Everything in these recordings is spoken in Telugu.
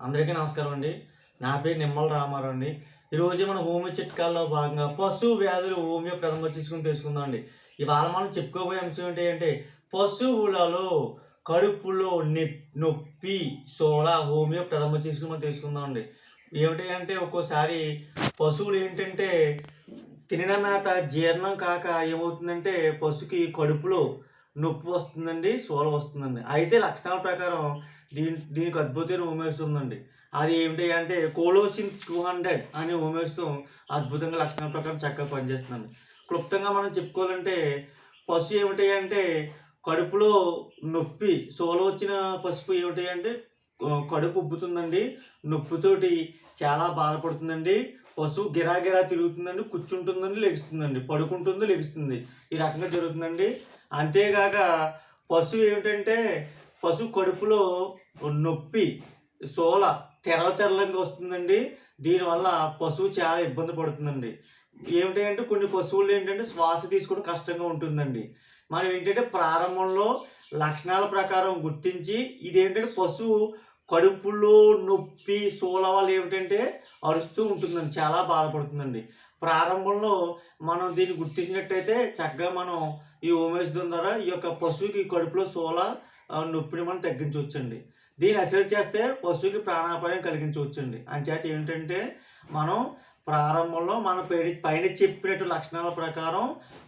అందరికీ నమస్కారం అండి. నా పేరు నిమ్మల రామారావు అండి. ఈరోజు మన హోమియో చిట్కాల్లో భాగంగా పశు వ్యాధులు హోమియో ప్రథమ తీసుకుని తెలుసుకుందాం అండి. ఇవాళ మనం చెప్పుకోబోయే అంశం ఏంటి అంటే పశువులలో కడుపులో నొప్పి సోడా హోమియో ప్రథమ తీసుకుని మనం తెలుసుకుందాం అండి. ఏమిటి అంటే ఒక్కోసారి పశువులు ఏంటంటే తినిన మేత జీర్ణం కాక ఏమవుతుందంటే పశువుకి కడుపులో నొప్పి వస్తుందండి, సోల వస్తుందండి. అయితే లక్షణాల ప్రకారం దీనికి అద్భుతమైన హోమియోస్ ఉందండి. అది ఏమిటి అంటే కోలోసిన్ 200 అనే హోమియోస్తో అద్భుతంగా లక్షణాల ప్రకారం చక్కగా పనిచేస్తుందండి. క్లుప్తంగా మనం చెప్పుకోవాలంటే పశువు ఏమిటి అంటే కడుపులో నొప్పి సోల వచ్చిన పసుపు ఏమిటి అంటే కడుపు ఉబ్బుతుందండి, నొప్పితోటి చాలా బాధపడుతుందండి. పశువు గిరాగిరా తిరుగుతుందండి, కూర్చుంటుందండి, లెగుస్తుందండి, పడుకుంటుంది, లెగుస్తుంది. ఈ రకంగా జరుగుతుందండి. అంతేకాక పశువు ఏమిటంటే పశువు కడుపులో నొప్పి సోల తెరలంగా వస్తుందండి. దీనివల్ల పశువు చాలా ఇబ్బంది పడుతుందండి. ఏమిటి అంటే కొన్ని పశువులు ఏంటంటే శ్వాస తీసుకోవడం కష్టంగా ఉంటుందండి. మనం ఏంటంటే ప్రారంభంలో లక్షణాల ప్రకారం గుర్తించి ఇదేంటంటే పశువు కడుపులో నొప్పి సోల వల్ల ఏమిటంటే అరుస్తూ ఉంటుందండి, చాలా బాధపడుతుందండి. ప్రారంభంలో మనం దీన్ని గుర్తించినట్టయితే చక్కగా మనం ఈ హోమియోస్ ద్వారా ఈ యొక్క పశువుకి కడుపులో సోల నొప్పిని మనం తగ్గించవచ్చండి. దీన్ని అసలు చేస్తే పశువుకి ప్రాణాపాయం కలిగించవచ్చండి. అంచేత ఏంటంటే మనం ప్రారంభంలో మన పైన చెప్పినట్టు లక్షణాల ప్రకారం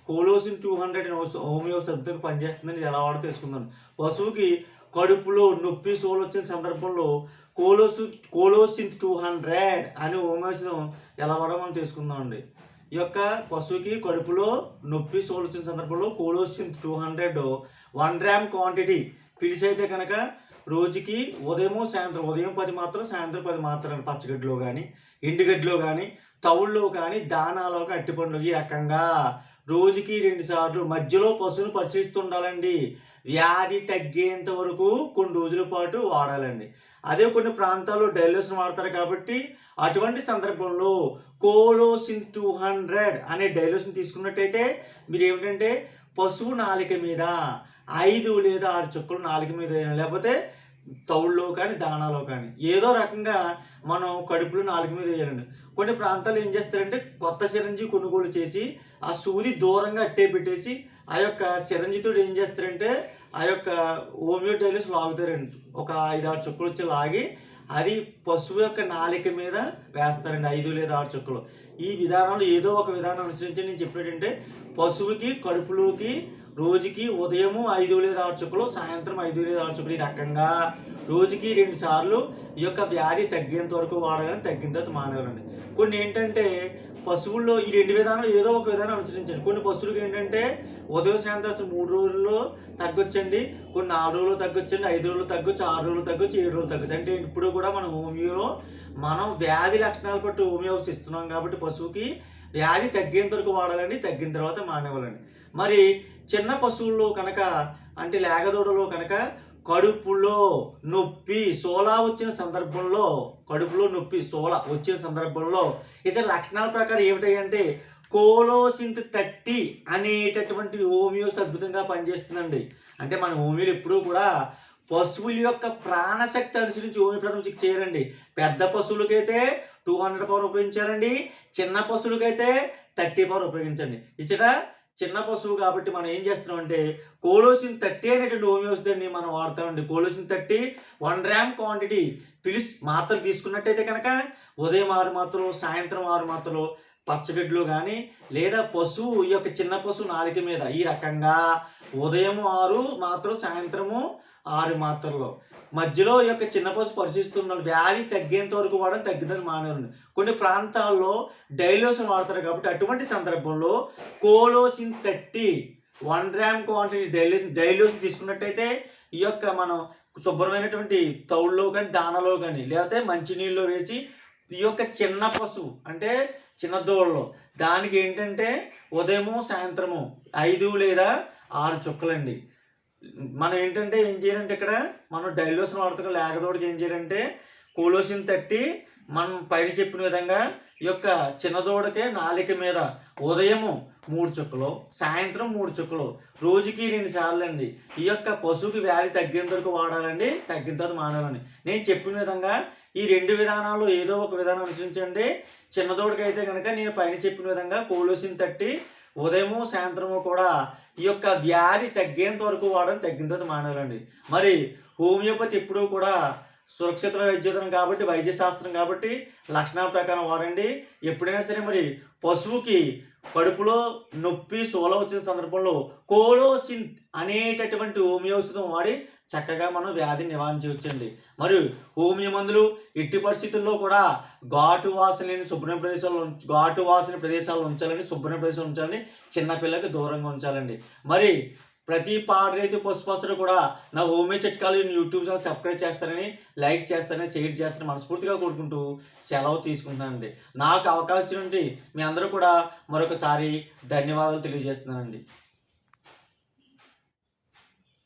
కోలోసిన్ 200 హోమియో సబ్జెక్ట్ పనిచేస్తుందని ఇది ఎలా వాడో తెలుసుకుందాం. పశువుకి కడుపులో నొప్పి సోలు వచ్చిన సందర్భంలో కోలోసిన్ 200 అనే హోమియోస్ను ఎలా వాడో మనం తెలుసుకుందామండి. ఈ యొక్క పశువుకి కడుపులో నొప్పి సోలు వచ్చిన సందర్భంలో కోలోసిన్ 200 1 గ్రామ్ క్వాంటిటీ పిలిచి అయితే కనుక రోజుకి సాయంత్రం ఉదయం 10 మాత్రం, సాయంత్రం 10 మాత్రం పచ్చగడ్డిలో కానీ, ఎండుగడ్డిలో కానీ, తవుల్లో కానీ, దానాలో కానీ, అట్టిపండ్లు ఈ రకంగా రోజుకి 2 సార్లు మధ్యలో పశువును పరిశీలిస్తుండాలండి. వ్యాధి తగ్గేంత వరకు కొన్ని రోజుల పాటు వాడాలండి. అదే కొన్ని ప్రాంతాల్లో డైలోసిన్ వాడతారు కాబట్టి అటువంటి సందర్భంలో కోలోసిన్ 200 అనే డైలోసిన్ తీసుకున్నట్టయితే మీరు ఏమిటంటే పశువు నాలిక మీద 5 లేదా 6 చుక్కలు నాలుక మీద అయినా లేకపోతే తౌడులో కానీ దానాలో కానీ ఏదో రకంగా మనం కడుపులో నాలుక మీద వేయాలండి. కొన్ని ప్రాంతాలు ఏం చేస్తారంటే కొత్త చిరంజి కొనుగోలు చేసి ఆ సూది దూరంగా అట్టే పెట్టేసి ఆ యొక్క చిరంజితో ఏం చేస్తారంటే ఆ యొక్క హోమియో డైలిస్ లాగుతారండి. ఒక 5-6 చుక్కలు వచ్చి లాగి అది పశువు యొక్క నాలిక మీద వేస్తారండి, 5 లేదా 6 చుక్కలు. ఈ విధానంలో ఏదో ఒక విధానం అనుసరించి నేను చెప్పేటంటే పశువుకి కడుపులోకి రోజుకి ఉదయం 5 లేదా 6 చుక్కలు, సాయంత్రం 5 లేదా 6 చుక్కలు ఈ రకంగా రోజుకి 2 సార్లు ఈ యొక్క వ్యాధి తగ్గేంత వరకు వాడాలని, తగ్గిన తర్వాత మానేవాలండి. కొన్ని ఏంటంటే పశువుల్లో ఈ 2 విధానాలు ఏదో ఒక విధానం అనుసరించండి. కొన్ని పశువులకు ఏంటంటే ఉదయం సాయంత్రం 3 రోజుల్లో తగ్గొచ్చండి, కొన్ని 4 రోజులు తగ్గొచ్చండి, 5 రోజులు తగ్గొచ్చు, 6 రోజులు తగ్గొచ్చు, 7 రోజులు తగ్గొచ్చు. అంటే ఇప్పుడు కూడా మనం హోమియోలో మనం వ్యాధి లక్షణాలు బట్టి హోమియోస్ ఇస్తున్నాం కాబట్టి పశువుకి వ్యాధి తగ్గేంత వరకు వాడాలండి, తగ్గిన తర్వాత మానేవాలండి. మరి చిన్న పశువుల్లో కనుక అంటే లేగదూడలో కనుక కడుపులో నొప్పి సోలా వచ్చిన సందర్భంలో కడుపులో నొప్పి సోల వచ్చిన సందర్భంలో ఇతర లక్షణాల ప్రకారం ఏమిటంటే కోలోసిన్ 30 అనేటటువంటి హోమియోస్ అద్భుతంగా పనిచేస్తుందండి. అంటే మన హోమియోలు ఎప్పుడూ కూడా పశువుల యొక్క ప్రాణశక్తి అనుసరించి హోమియో ప్రథమ చికిత్స చేయాలండి. పెద్ద పశువులకైతే 200 పవర్ ఉపయోగించాలండి, చిన్న పశువులకైతే 30 పవర్ ఉపయోగించండి. ఇచ్చట చిన్న పశువు కాబట్టి మనం ఏం చేస్తున్నామంటే కోలోసిన్ 30 అనేటువంటి హోమియోస్ దాన్ని మనం వాడతామండి. కోలోసిన్ 30 1 గ్రామ్ క్వాంటిటీ మాత్రలు తీసుకున్నట్టయితే కనుక ఉదయం 6 మాత్రలు, సాయంత్రం 6 మాత్రలు పచ్చగడ్డిలో కానీ లేదా పశువు ఈ యొక్క చిన్న పశువు నాలుక మీద ఈ రకంగా ఉదయం 6 మాత్రం, సాయంత్రము 6 మాత్రలు మధ్యలో ఈ యొక్క చిన్న పశువు పరిశీలిస్తున్నాడు. వ్యాధి తగ్గేంత వరకు వాడని, తగ్గిదని మానేవారండి. కొన్ని ప్రాంతాల్లో డైలోసిన్ వాడతారు కాబట్టి అటువంటి సందర్భంలో కోలోసిన్ 30 1 గ్రామ్ క్వాంటిటీ డైలోసిన్ తీసుకున్నట్టయితే ఈ యొక్క మనం శుభ్రమైనటువంటి తౌడులో కానీ, దానాలో కానీ లేకపోతే మంచినీళ్ళలో వేసి ఈ యొక్క చిన్న పశువు అంటే చిన్న దూడలో దానికి ఏంటంటే ఉదయము సాయంత్రము 5 లేదా 6 చుక్కలండి. మనం ఏంటంటే ఏం చేయాలంటే ఇక్కడ మనం డైలోసిన్ వాడుతున్నాం, లేగదోడికి ఏం చేయాలంటే కోలోసిన్ 30 మనం పైన చెప్పిన విధంగా ఈ యొక్క చిన్నదూడకే నాలిక మీద ఉదయము 3 చుక్కలు, సాయంత్రం 3 చుక్కలు, రోజుకి 2 సార్లు అండి ఈ యొక్క పశువుకి వ్యాధి తగ్గేంత వరకు వాడాలండి. తగ్గిన తర్వాత మానాలండి. నేను చెప్పిన విధంగా ఈ 2 విధానాలు ఏదో ఒక విధానం అనుసరించండి. చిన్నదూడకి అయితే కనుక నేను పైన చెప్పిన విధంగా కోలోసిన్ తట్టి ఉదయము సాయంత్రము కూడా ఈ యొక్క వ్యాధి తగ్గేంత వరకు వాడని, తగ్గిన తర్వాత మానాలండి. మరి హోమియోపతి ఎప్పుడూ కూడా సురక్షిత వైద్యతనం కాబట్టి, వైద్య శాస్త్రం కాబట్టి లక్షణాల ప్రకారం వాడండి. ఎప్పుడైనా సరే మరి పశువుకి కడుపులో నొప్పి సోల వచ్చిన సందర్భంలో కోలోసిన్ అనేటటువంటి హోమియో ఔషధం వాడి చక్కగా మనం వ్యాధిని నివారించవచ్చండి. మరియు హోమియో మందులు ఎట్టి పరిస్థితుల్లో కూడా ఘాటు వాసన లేని ఘాటు వాసన ప్రదేశాలు ఉంచాలని, శుభ్రమైన ప్రదేశాలు ఉంచాలని, చిన్నపిల్లకి దూరంగా ఉంచాలండి. మరి ప్రతి పాడి రైతు పశుపస్తులు కూడా నా హోమియో చిట్కాలు యూట్యూబ్ ఛానల్ సబ్స్క్రైబ్ చేస్తారని, లైక్ చేస్తారని, షేర్ చేస్తారని మనస్ఫూర్తిగా కోరుకుంటూ సెలవు తీసుకుంటానండి. నాకు అవకాశం ఇచ్చినటువంటి మీ అందరూ కూడా మరొకసారి ధన్యవాదాలు తెలియజేస్తున్నానండి.